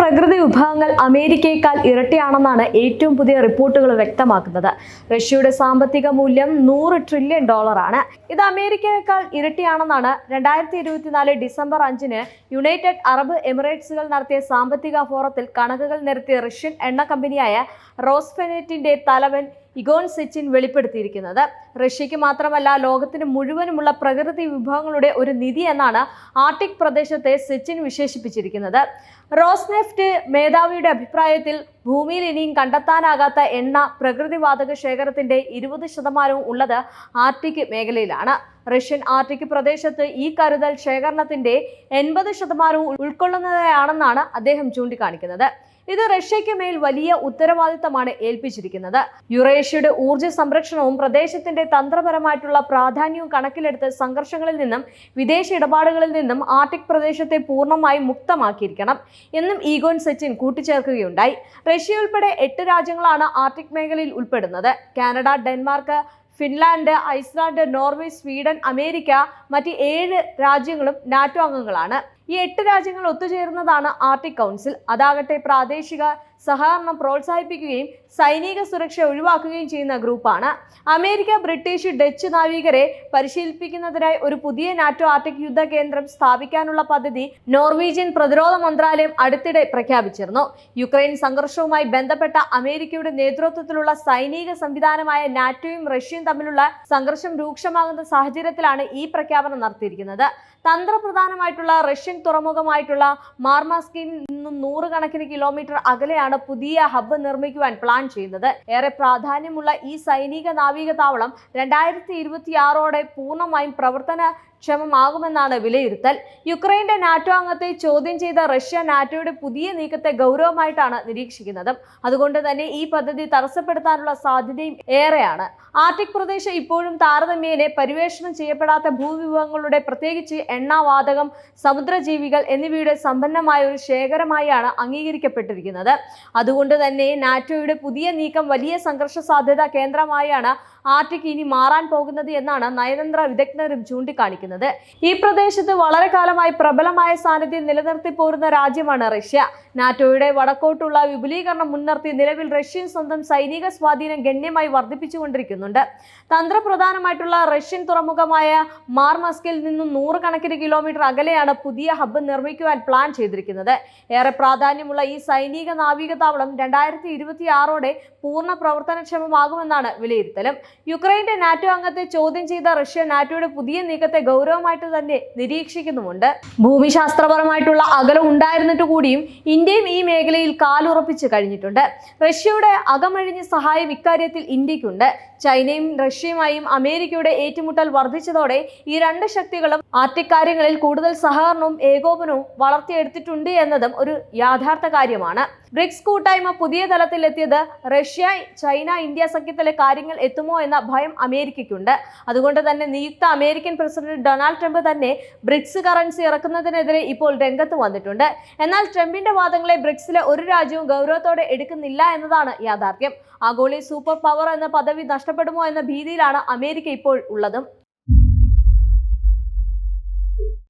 പ്രകൃതി വിഭവങ്ങൾ അമേരിക്കയേക്കാൾ ഇരട്ടിയാണെന്നാണ് ഏറ്റവും പുതിയ റിപ്പോർട്ടുകൾ വ്യക്തമാക്കുന്നത്. റഷ്യയുടെ സാമ്പത്തിക മൂല്യം $100 ട്രില്യൺ ആണ്. ഇത് അമേരിക്കയേക്കാൾ ഇരട്ടിയാണെന്നാണ് 2024 ഡിസംബർ 5-ന് യുണൈറ്റഡ് അറബ് എമിറേറ്റ്സുകൾ നടത്തിയ സാമ്പത്തിക ഫോറത്തിൽ കണക്കുകൾ നിരത്തിയ റഷ്യൻ എണ്ണ കമ്പനിയായ റോസ്നെഫ്റ്റിന്റെ തലവൻ ഇഗോർ സെച്ചിൻ വെളിപ്പെടുത്തിയിരിക്കുന്നത്. റഷ്യയ്ക്ക് മാത്രമല്ല ലോകത്തിന് മുഴുവനുമുള്ള പ്രകൃതി വിഭവങ്ങളുടെ ഒരു നിധി എന്നാണ് ആർട്ടിക് പ്രദേശത്തെ സെച്ചിൻ വിശേഷിപ്പിച്ചിരിക്കുന്നത്. റോസ്നെഫ്റ്റ് മേധാവിയുടെ അഭിപ്രായത്തിൽ ഭൂമിയിൽ ഇനിയും കണ്ടെത്താനാകാത്ത എണ്ണ പ്രകൃതിവാതക ശേഖരത്തിന്റെ 20% ഉള്ളത് ആർട്ടിക് മേഖലയിലാണ്. റഷ്യൻ ആർട്ടിക് പ്രദേശത്ത് ഈ കരുതൽ ശേഖരണത്തിന്റെ 80% ഉൾക്കൊള്ളുന്നതാണെന്നാണ് അദ്ദേഹം ചൂണ്ടിക്കാണിക്കുന്നത്. ഇത് റഷ്യയ്ക്ക് മേൽ വലിയ ഉത്തരവാദിത്തമാണ് ഏൽപ്പിച്ചിരിക്കുന്നത്. യുറേഷ്യയുടെ ഊർജ്ജ സംരക്ഷണവും പ്രദേശത്തിന്റെ തന്ത്രപരമായിട്ടുള്ള പ്രാധാന്യവും കണക്കിലെടുത്ത് സംഘർഷങ്ങളിൽ നിന്നും വിദേശ ഇടപാടുകളിൽ നിന്നും ആർട്ടിക് പ്രദേശത്തെ പൂർണ്ണമായും മുക്തമാക്കിയിരിക്കണം എന്നും ഇഗോർ സെച്ചിൻ കൂട്ടിച്ചേർക്കുകയുണ്ടായി. റഷ്യ ഉൾപ്പെടെ 8 രാജ്യങ്ങളാണ് ആർട്ടിക് മേഖലയിൽ ഉൾപ്പെടുന്നത്. Canada, Denmark, Finland, Iceland, Norway, Sweden, America മറ്റ് 7 രാജ്യങ്ങളും നാറ്റോ അംഗങ്ങളാണ്. ഈ 8 രാജ്യങ്ങൾ ഒത്തുചേർന്നതാണ് ആർട്ടിക് കൗൺസിൽ. അതാകട്ടെ പ്രാദേശിക സഹകരണം പ്രോത്സാഹിപ്പിക്കുകയും സൈനിക സുരക്ഷ ഒഴിവാക്കുകയും ചെയ്യുന്ന ഗ്രൂപ്പാണ്. അമേരിക്ക, ബ്രിട്ടീഷ്, ഡച്ച് നാവികരെ പരിശീലിപ്പിക്കുന്നതിനായി ഒരു പുതിയ നാറ്റോ ആർട്ടിക് യുദ്ധ കേന്ദ്രം സ്ഥാപിക്കാനുള്ള പദ്ധതി നോർവീജിയൻ പ്രതിരോധ മന്ത്രാലയം അടുത്തിടെ പ്രഖ്യാപിച്ചിരുന്നു. യുക്രൈൻ സംഘർഷവുമായി ബന്ധപ്പെട്ട അമേരിക്കയുടെ നേതൃത്വത്തിലുള്ള സൈനിക സംവിധാനമായ നാറ്റോയും റഷ്യയും തമ്മിലുള്ള സംഘർഷം രൂക്ഷമാകുന്ന സാഹചര്യത്തിലാണ് ഈ പ്രഖ്യാപനം നടത്തിയിരിക്കുന്നത്. തന്ത്രപ്രധാനമായിട്ടുള്ള റഷ്യൻ തുറമുഖമായിട്ടുള്ള മാർമാസ്കിൽ നിന്നും 100 കണക്കിന് കിലോമീറ്റർ അകലെയാണ് പുതിയ ഹബ്ബ് നിർമ്മിക്കുവാൻ പ്ലാൻ ചെയ്യുന്നത്. ഏറെ പ്രാധാന്യമുള്ള ഈ സൈനിക നാവിക താവളം 2026ഓടെ പൂർണ്ണമായും പ്രവർത്തനക്ഷമമാകുമെന്നാണ് വിലയിരുത്തൽ. യുക്രൈന്റെ നാറ്റോ അംഗത്തെ ചോദ്യം ചെയ്ത റഷ്യ നാറ്റോയുടെ പുതിയ നീക്കത്തെ ഗൗരവമായിട്ടാണ് നിരീക്ഷിക്കുന്നത്. അതുകൊണ്ട് തന്നെ ഈ പദ്ധതി തടസ്സപ്പെടുത്താനുള്ള സാധ്യതയും ഏറെയാണ്. ആർട്ടിക് പ്രദേശം ഇപ്പോഴും താരതമ്യേന പരിവേഷണം ചെയ്യപ്പെടാത്ത ഭൂവിഭവങ്ങളുടെ, പ്രത്യേകിച്ച് എണ്ണ, വാതകം, സമുദ്രജീവികൾ എന്നിവയുടെ സമ്പന്നമായ ഒരു ശേഖരമായാണ് അംഗീകരിക്കപ്പെട്ടിരിക്കുന്നത്. അതുകൊണ്ട് തന്നെ നാറ്റോയുടെ പുതിയ നീക്കം വലിയ സംഘർഷ സാധ്യത കേന്ദ്രമായാണ് ആർട്ടിക് ഇനി മാറാൻ പോകുന്നത് എന്നാണ് നയതന്ത്ര വിദഗ്ധരും ചൂണ്ടിക്കാണിക്കുന്നത്. ഈ പ്രദേശത്ത് വളരെ കാലമായി പ്രബലമായ സാന്നിധ്യം നിലനിർത്തി പോരുന്ന രാജ്യമാണ് റഷ്യ. നാറ്റോയുടെ വടക്കോട്ടുള്ള വിപുലീകരണം മുൻനിർത്തി നിലവിൽ റഷ്യൻ സ്വന്തം സൈനിക സ്വാധീനം ഗണ്യമായി വർദ്ധിപ്പിച്ചുകൊണ്ടിരിക്കുന്നുണ്ട്. തന്ത്രപ്രധാനമായിട്ടുള്ള റഷ്യൻ തുറമുഖമായ മാർമസ്കിൽ നിന്നും 100 കണക്കിന് കിലോമീറ്റർ അകലെയാണ് പുതിയ ഹബ്ബ് നിർമ്മിക്കുവാൻ പ്ലാൻ ചെയ്തിരിക്കുന്നത്. ഏറെ പ്രാധാന്യമുള്ള ഈ സൈനിക നാവിക താവളം 2026ഓടെ പൂർണ്ണ പ്രവർത്തനക്ഷമമാകുമെന്നാണ് വിലയിരുത്തലും. യുക്രൈന്റെ നാറ്റോ അംഗത്തെ ചോദ്യം ചെയ്ത റഷ്യ നാറ്റോയുടെ പുതിയ നീക്കത്തെ ഗൗരവമായിട്ട് തന്നെ നിരീക്ഷിക്കുന്നുമുണ്ട്. ഭൂമിശാസ്ത്രപരമായിട്ടുള്ള അകലം ഉണ്ടായിരുന്നിട്ട് കൂടിയും ഇന്ത്യയും ഈ മേഖലയിൽ കാലുറപ്പിച്ച് കഴിഞ്ഞിട്ടുണ്ട്. റഷ്യയുടെ അകമഴിഞ്ഞ സഹായം ഇക്കാര്യത്തിൽ ഇന്ത്യക്കുണ്ട്. ചൈനയും റഷ്യയുമായും അമേരിക്കയുടെ ഏറ്റുമുട്ടൽ വർദ്ധിച്ചതോടെ ഈ 2 ശക്തികളും ആർട്ടിക് കാര്യങ്ങളിൽ കൂടുതൽ സഹകരണവും ഏകോപനവും വളർത്തിയെടുത്തിട്ടുണ്ട് എന്നതും ഒരു യാഥാർത്ഥ കാര്യമാണ്. ബ്രിക്സ് കൂട്ടായ്മ പുതിയ തലത്തിൽ എത്തിയത് റഷ്യ, ചൈന, ഇന്ത്യ സഖ്യത്തിലെ കാര്യങ്ങൾ എത്തുമോ എന്ന ഭയം അമേരിക്കയ്ക്കുണ്ട്. അതുകൊണ്ട് തന്നെ നിയുക്ത അമേരിക്കൻ പ്രസിഡന്റ് ഡൊണാൾഡ് ട്രംപ് തന്നെ ബ്രിക്സ് കറൻസി ഇറക്കുന്നതിനെതിരെ ഇപ്പോൾ രംഗത്ത് വന്നിട്ടുണ്ട്. എന്നാൽ ട്രംപിന്റെ വാദങ്ങളെ ബ്രിക്സിലെ ഒരു രാജ്യവും ഗൗരവത്തോടെ എടുക്കുന്നില്ല എന്നതാണ് യാഥാർത്ഥ്യം. ആഗോള സൂപ്പർ പവർ എന്ന പദവി നഷ്ടപ്പെടുമോ എന്ന ഭീതിയിലാണ് അമേരിക്ക ഇപ്പോൾ ഉള്ളതും.